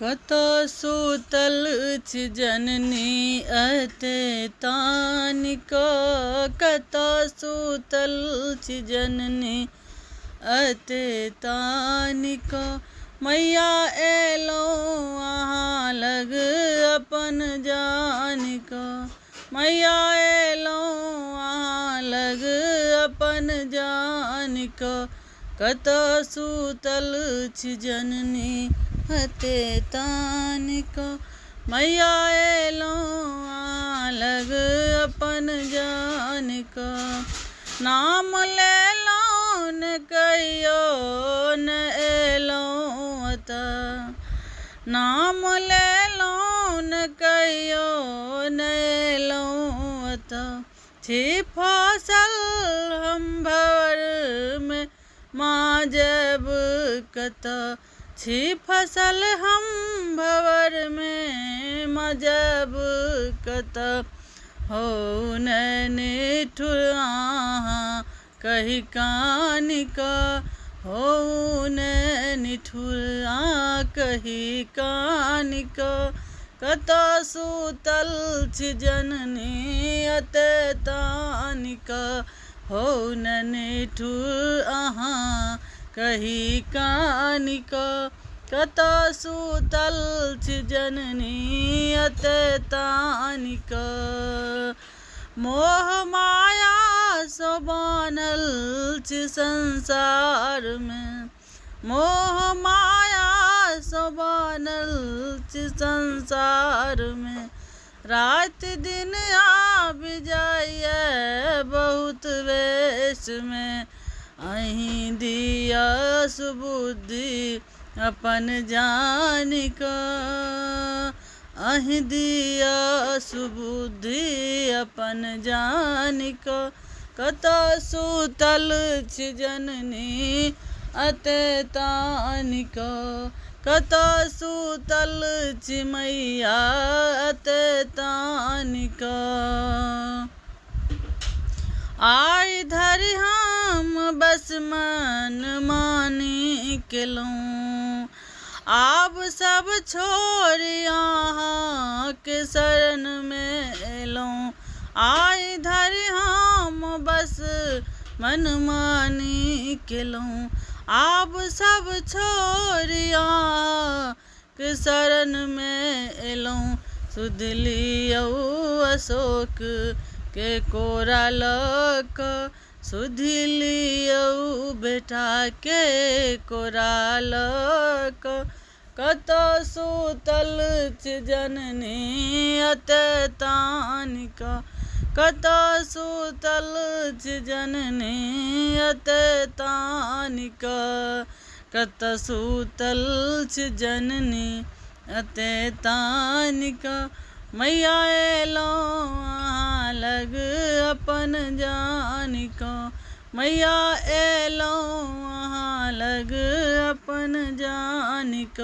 कत सूतल छी जननी अते तानिक। कत सूतल छी जननी अते तानिक। मैया एलौं अहाँ लग अपन जानिक। मैया एलौं अहाँ लग अपन जानिक। कत सूतल छी जननी अते तानिक। मैया एलौं अहाँ लग अपन जानिक। नाम लेलौं न कहियो न एलौं अतऽ। नाम लेलौं न कहियो न एलौं अतऽ। छी फसल हम भंवर में माँ जैब कतऽ। छी फसल हम भंवर में माँ जैब कतऽ। हौ ने निठुर अहाँ कहि कानिक। हौ ने निठुर अहाँ कहि कानिक। कत सूतल छी जननी अते तानिक। हौ ने निठुर अहाँ कहि कानिक। कत सूतल छी जननी अते तानिक। मोह माया सँ बान्हल छी संसार में। मोह माया सँ बान्हल छी संसार में। रात दिन आबि जाइए बहुत वेश में। अहीं दिअ सुबुद्धि अपन जानिक। अहीं दिअ सुबुद्धि अपन जानिक। कत सूतल छी जननी अते तानिक। कत सूतल छी मैया अते तानिक। आइ धरि हम बस मन मानी केलौं। आब सब छोड़ि अहाँ के शरण में एलौं। आइ धरि हम बस मन मानी केलौं। आब सब छोड़ि अहाँ के शरण में एलौं। सुध लियौ अशोक के कोरा लऽ कऽ। सुध लियौ बेटा के कोरा लऽ कऽ। कत सूतल छी जननी अते तानिक। कत सूतल छी जननी अते तानिक। कत सूतल छी जननी अते तानिक। मैया एलौं अहाँ लग अपन जानिक। मैया एलौं अहाँ लग अपन जानिक।